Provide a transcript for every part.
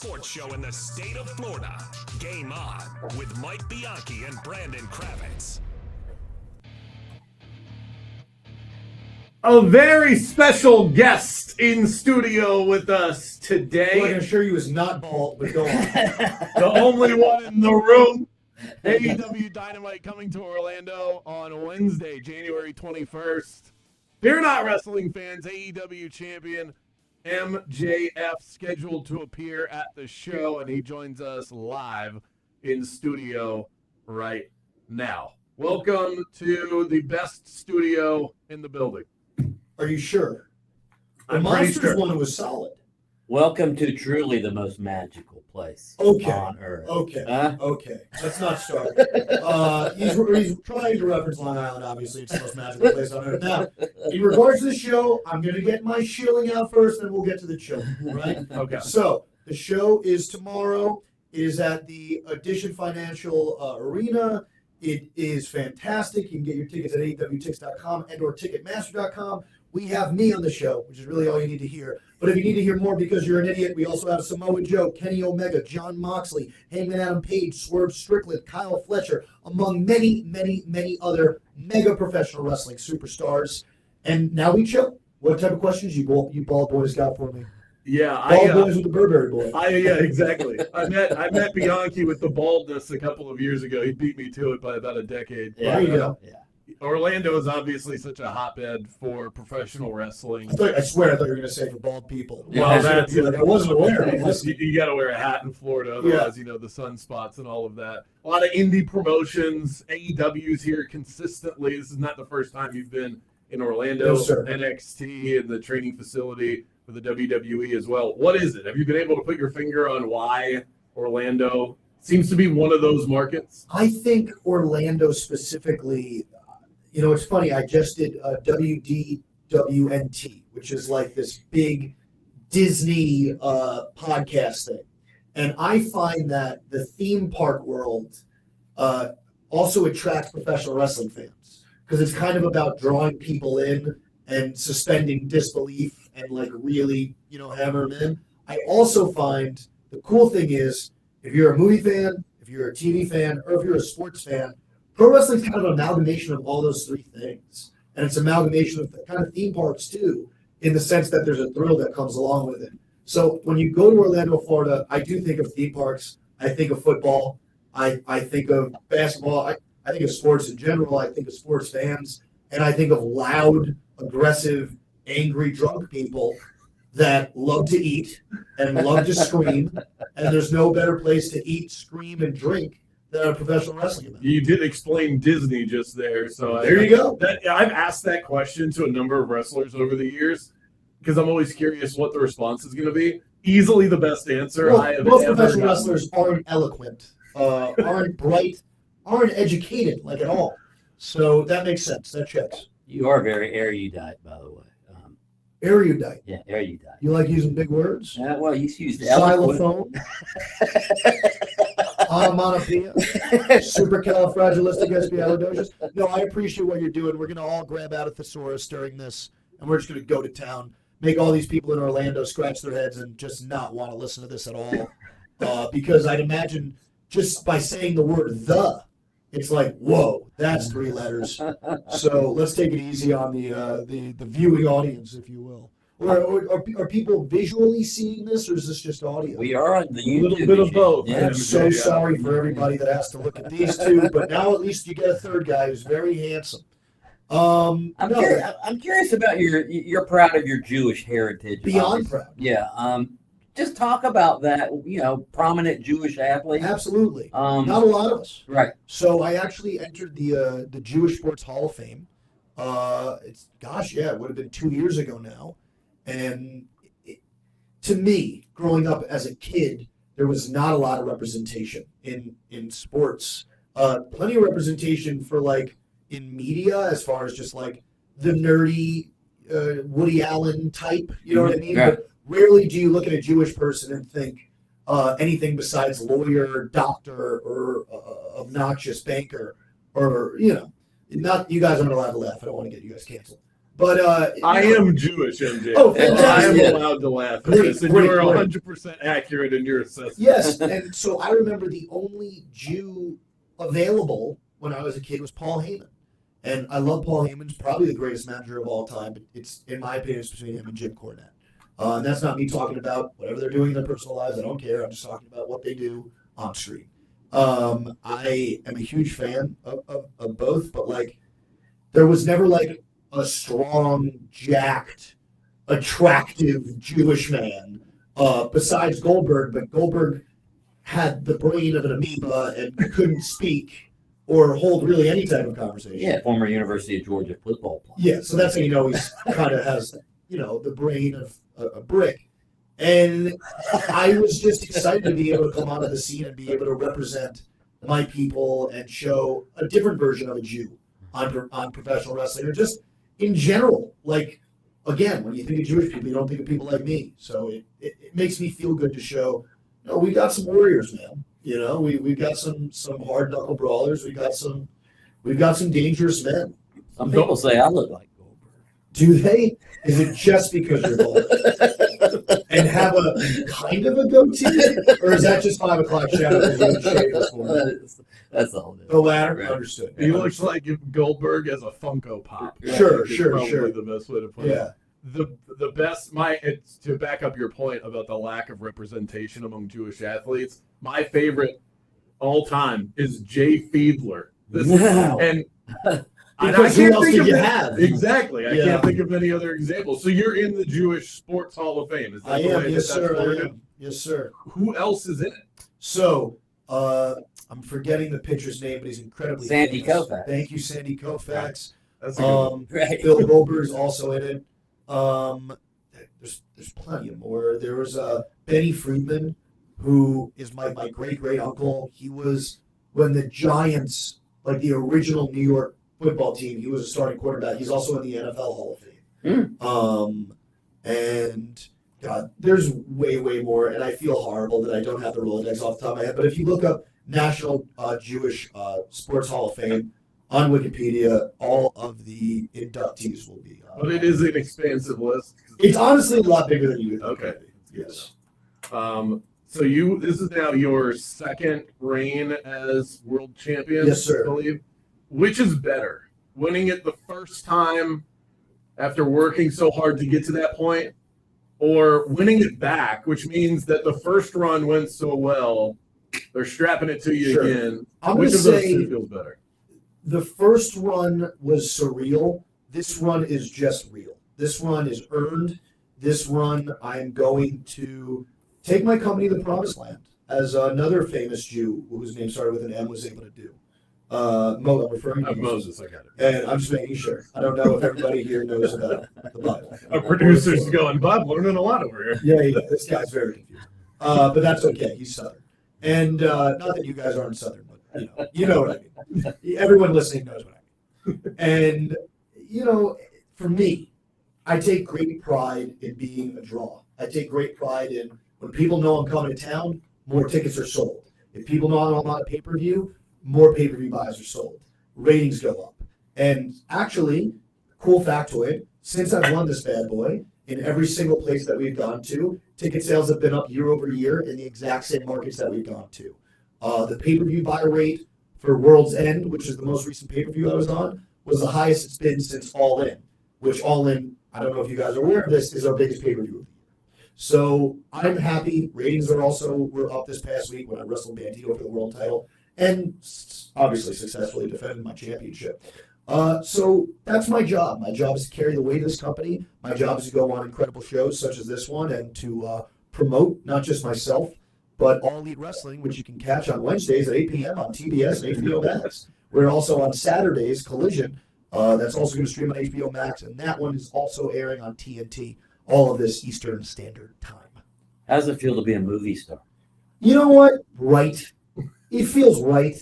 sports show in the state of Florida. Game On with Mike Bianchi and Brandon Kravitz. A very special guest in studio with us today. I can assure you is not bald, but go on. The only one in the room. AEW Dynamite coming to Orlando on Wednesday, January 21st. If you're not wrestling fans, AEW champion MJF scheduled to appear at the show, and he joins us live in studio right now. Welcome to the best studio in the building. Are you sure? The I'm pretty Monsters sure. one was solid. Welcome to truly the most magical place on earth. Okay. Huh? Okay. Let's not start. He's trying to reference Long Island, obviously. It's the most magical place on earth. Now, in regards to the show, I'm going to get my shilling out first, then we'll get to the children, right? Okay. So, the show is tomorrow. It is at the Addition Financial Arena. It is fantastic. You can get your tickets at AEWTix.com and or Ticketmaster.com. We have me on the show, which is really all you need to hear. But if you need to hear more because you're an idiot, we also have Samoa Joe, Kenny Omega, John Moxley, Hangman Adam Page, Swerve Strickland, Kyle Fletcher, among many, many, many other mega professional wrestling superstars. And now we chill. What type of questions you bald boys got for me? Yeah, Bald boys with the Burberry boy. yeah, exactly. I met Bianchi with the baldness a couple of years ago. He beat me to it by about a decade. There you go. Yeah. Orlando is obviously such a hotbed for professional wrestling. I swear I thought you were going to say for bald people. Well, I wasn't aware. You got to wear a hat in Florida, otherwise, you know, the sunspots and all of that. A lot of indie promotions. AEW's here consistently. This is not the first time you've been in Orlando. No, sir. NXT and the training facility for the WWE as well. What is it? Have you been able to put your finger on why Orlando seems to be one of those markets? I think Orlando specifically, you know, it's funny. I just did WDWNT, which is like this big Disney podcast thing. And I find that the theme park world also attracts professional wrestling fans because it's kind of about drawing people in and suspending disbelief and like really, you know, hammering them in. I also find the cool thing is if you're a movie fan, if you're a TV fan, or if you're a sports fan, pro wrestling is kind of an amalgamation of all those three things. And it's an amalgamation of the kind of theme parks, too, in the sense that there's a thrill that comes along with it. So when you go to Orlando, Florida, I do think of theme parks. I think of football. I think of basketball. I think of sports in general. I think of sports fans. And I think of loud, aggressive, angry, drunk people that love to eat and love to scream. And there's no better place to eat, scream, and drink than a professional wrestling event. You did explain Disney just there. So There you go. I've asked that question to a number of wrestlers over the years because I'm always curious what the response is going to be. Easily the best answer I have most ever professional gotten. wrestlers aren't eloquent, aren't bright, aren't educated like at all. So that makes sense. That checks. You are very erudite, by the way. Erudite. Yeah, erudite. You like using big words? Well, you used eloquent. Xylophone. Onomatopoeia. Supercalifragilisticexpialidocious. No, I appreciate what you're doing. We're going to all grab out a thesaurus during this, and we're just going to go to town, make all these people in Orlando scratch their heads and just not want to listen to this at all. Because I'd imagine just by saying the word "the," it's like, whoa, that's 3 letters. So let's take it easy on the viewing audience, if you will. Are people visually seeing this, or is this just audio? We are on the A YouTube. little bit of both. Yeah. I'm so sorry for everybody that has to look at these two, but now at least you get a third guy who's very handsome. I'm curious about you're proud of your Jewish heritage. Beyond obviously. proud. Yeah. Just talk about that, you know, prominent Jewish athlete. Absolutely. Not Not a lot of us. Right. So I actually entered the Jewish Sports Hall of Fame. It would have been 2 years ago now. And to me, growing up as a kid, there was not a lot of representation in sports. Plenty of representation for like in media as far as just like the nerdy Woody Allen type, you know what I mean? Yeah. But rarely do you look at a Jewish person and think anything besides lawyer, doctor, or obnoxious banker, or, you know, not, you guys aren't allowed to laugh. I don't want to get you guys canceled. But I am Jewish, MJ. Oh, I am fantastic. allowed to laugh at Great, this, and great, you are great. 100% accurate in your assessment. Yes, and so I remember the only Jew available when I was a kid was Paul Heyman. And I love Paul Heyman. He's probably the greatest manager of all time, but it's, in my opinion, it's between him and Jim Cornette. And that's not me talking about whatever they're doing in their personal lives. I don't care. I'm just talking about what they do on screen. I am a huge fan of both, but like, there was never like a strong, jacked, attractive Jewish man besides Goldberg, but Goldberg had the brain of an amoeba and couldn't speak or hold really any type of conversation. Yeah, former University of Georgia football player. Yeah, so that's how you know he's kind of has, the brain of a brick. And I was just excited to be able to come onto the scene and be able to represent my people and show a different version of a Jew on professional wrestling, or just in general. Like, again, when you think of Jewish people, you don't think of people like me. So it makes me feel good to show, we got some warriors, man. We've got some hard knuckle brawlers. We've got some dangerous men. Some people say I look like Goldberg. Do they? Is it just because you're Goldberg? And have a kind of a goatee? Or is that just 5 o'clock shadow? That's the whole deal. The latter? Right. Understood. He looks like Goldberg as a Funko Pop. Sure, It's sure, probably sure. the best way to put it. Yeah. The best, it's to back up your point about the lack of representation among Jewish athletes. My favorite all time is Jay Fiedler. Wow. And Because who else did you have? Exactly. I Yeah. can't think of any other examples. So you're in the Jewish Sports Hall of Fame. Is that I the am, way yes, that sir. that's I worded? am. Yes, sir. Who else is in it? So, I'm forgetting the pitcher's name, but he's incredibly Sandy famous. Koufax. Thank you, Sandy Koufax. That's a good one. Right. Bill Goldberg's also in it. There's plenty more. There was Benny Friedman, who is my great uncle. He was, when the Giants, like the original New York football team, he was a starting quarterback. He's also in the NFL Hall of Fame. And God, there's way more, and I feel horrible that I don't have the Rolodex off the top of my head. But if you look up National Jewish Sports Hall of Fame on Wikipedia, all of the inductees will be. But it is an expansive list. It's honestly a lot bigger than you would think. Okay. Yes. So this is now your second reign as world champion, Yes, sir. I believe. Which is better? Winning it the first time after working so hard to get to that point, or winning it back, which means that the first run went so well, they're strapping it to you Sure. again. I'm Which gonna of those say two feels better? the first run was surreal. This run is just real. This run is earned. This run, I'm going to take my company to the promised land, as another famous Jew whose name started with an M was able to do. I'm referring to Moses, I got it. And I'm just making sure. I don't know if everybody here knows about the Bible. Our producer's going, Bob, learning a lot over here. Yeah, this guy's very confused. But that's okay. He's Southern. And not that you guys aren't Southern, but you know what I mean. Everyone listening knows what I mean. And, for me, I take great pride in being a draw. I take great pride in when people know I'm coming to town, more tickets are sold. If people know I'm on a pay-per-view, more pay-per-view buys are sold. Ratings go up. And actually, cool factoid, since I've won this bad boy, in every single place that we've gone to, ticket sales have been up year over year in the exact same markets that we've gone to. The pay-per-view buy rate for World's End, which is the most recent pay-per-view I was on, was the highest it's been since All In, which All In, I don't know if you guys are aware of this, is our biggest pay-per-view of the year. So I'm happy. Ratings were up this past week when I wrestled Bandito for the world title, and obviously successfully defended my championship. So that's my job. My job is to carry the weight of this company. My job is to go on incredible shows such as this one and to promote not just myself, but All Elite Wrestling, which you can catch on Wednesdays at 8 p.m. on TBS and HBO Max. We're also on Saturdays, Collision. That's also going to stream on HBO Max, and that one is also airing on TNT. All of this Eastern Standard Time. How does it feel to be a movie star? You know what? Right. It feels right.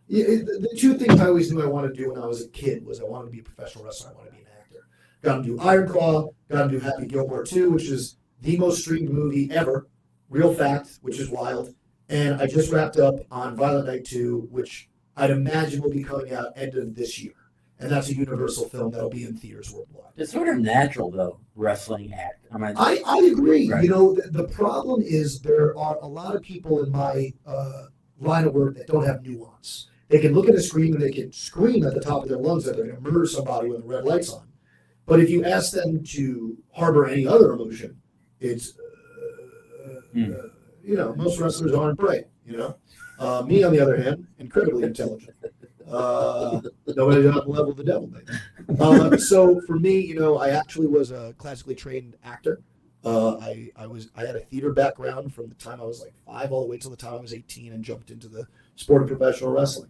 The two things I always knew I wanted to do when I was a kid was I wanted to be a professional wrestler. I wanted to be an actor. Got to do Iron Claw. Got to do Happy Gilmore 2, which is the most streamed movie ever. Real fact, which is wild. And I just wrapped up on Violent Night 2, which I'd imagine will be coming out end of this year. and that's a Universal film that'll be in theaters worldwide. It's sort of natural, though, wrestling act. I mean, I agree. Right. You know, the problem is there are a lot of people in my line of work that don't have nuance. They can look at a screen and they can scream at the top of their lungs that they're going to murder somebody with the red lights on. But if you ask them to harbor any other emotion, it's, you know, most wrestlers aren't bright, you know. Me, on the other hand, incredibly intelligent. Nobody's on the level of the devil, baby. So for me, you know, I actually was a classically trained actor. I had a theater background from the time I was like 5 all the way till the time I was 18 and jumped into the sport of professional wrestling.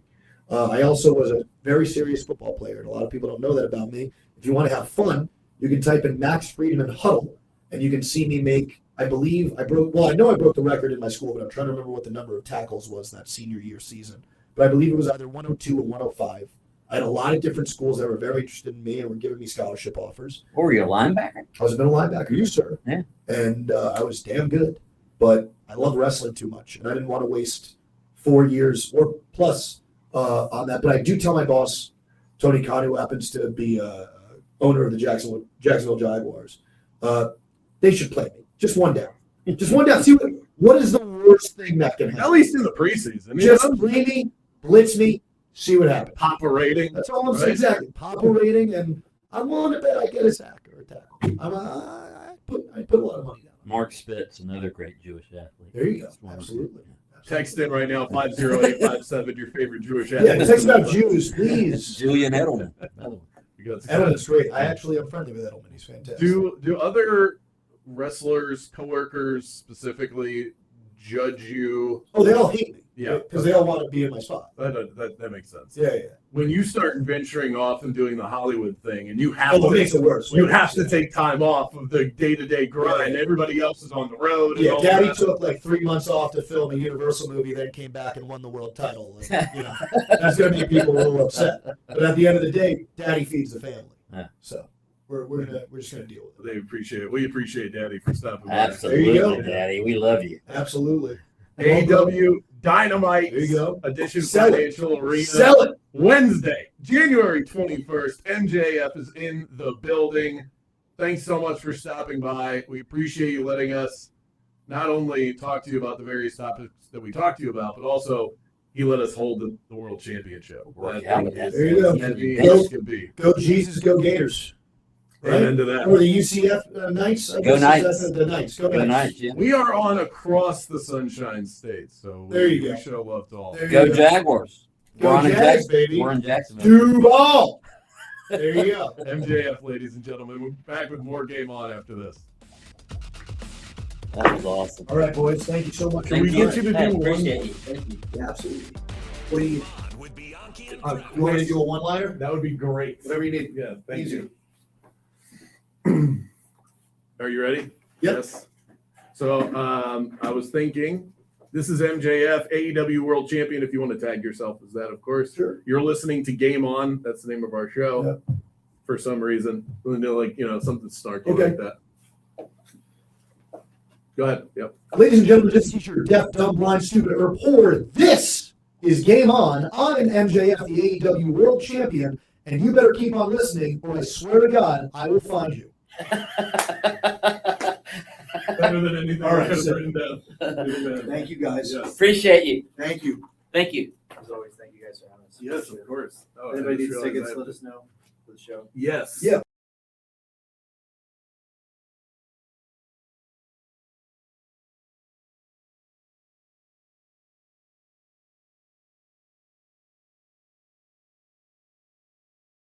I also was a very serious football player, and a lot of people don't know that about me. If you want to have fun, you can type in Max Friedman huddle, and you can see me make, I know I broke the record in my school, but I'm trying to remember what the number of tackles was that senior year season. But I believe it was either 102 or 105. I had a lot of different schools that were very interested in me and were giving me scholarship offers. or were you a linebacker? I was a middle linebacker, you sir. Yeah. And I was damn good, but I love wrestling too much, and I didn't want to waste 4 years or plus on that. But I do tell my boss, Tony Khan, who happens to be owner of the Jacksonville Jaguars, they should play me. Just one down. Just one down. See what is the worst thing that can happen? At least in the preseason. Just play me, blitz me, see what happens. Pop a rating. That's all I'm saying. Exactly. Pop a rating, and I'm willing to bet I get a sack or a tackle. I put a lot of money down. Mark Spitz, another great Jewish athlete. There you go. Absolutely. Text in right now, 50857, your favorite Jewish Yeah, athlete. text about Jews, please. Julian Edelman. Edelman's great. I actually am friendly with Edelman. He's fantastic. Do other wrestlers, coworkers specifically, judge you? Oh, they all hate me. Yeah. Because they all want to be in my spot. That makes sense. Yeah. When you start venturing off and doing the Hollywood thing, and you have Oh, it makes it worse. you have to take time off of the day-to-day grind. Yeah. Everybody else is on the road. and Yeah, all Daddy that. took like 3 months off to film a Universal movie, then came back and won the world title. And, you know, that's going to make people a little upset. But at the end of the day, Daddy feeds the family. Yeah. So we're just gonna deal with it. They appreciate it. We appreciate Daddy for stopping by. Absolutely, There you go. Daddy. We love you. Absolutely. AEW Dynamite There you go. Edition Sell it. Financial Arena. Sell it. Wednesday, January 21st. MJF is in the building. Thanks so much for stopping by. We appreciate you letting us not only talk to you about the various topics that we talked to you about, but also he let us hold the World Championship. There you go. Can be. Go Jesus, go Gators. Right? Amen to that. Or the UCF Knights. I Go guess Knights. that's the Knights. Go Good Knights. night, Jim. We are on across the Sunshine State, so There you go. we show love to all. There you Go go. Jaguars. Go We're on in Jags, Jacksonville. baby. We're in Jacksonville. Duval. There you go. MJF, ladies and gentlemen. We're back with more Game On after this. That was awesome. All right, boys. Thank you so much. Can we get you to Hey, do one? appreciate you. Thank you. Yeah, absolutely. What do you? With Bianchi and You want me to do a one-liner? That would be great. Whatever you need. Yeah, thank Easy. you. Are you ready? Yep. Yes. So I was thinking, this is MJF, AEW World Champion. If you want to tag yourself as that, of course. Sure. You're listening to Game On. That's the name of our show. Yep. For some reason, something snarky Okay. like that. Go ahead. Yep. Ladies and gentlemen, this is your deaf, dumb, blind, stupid reporter. This is Game On. I'm MJF, the AEW World Champion, and you better keep on listening, or I swear to God, I will find you. Better than anything All right, I could have so- written down. Thank you, guys. Yes. Appreciate you. Thank you. Thank you. As always, thank you guys for having us. Yes, of course. Oh, I If anybody just needs realized tickets, I- let us know for the show. Yes. Yeah.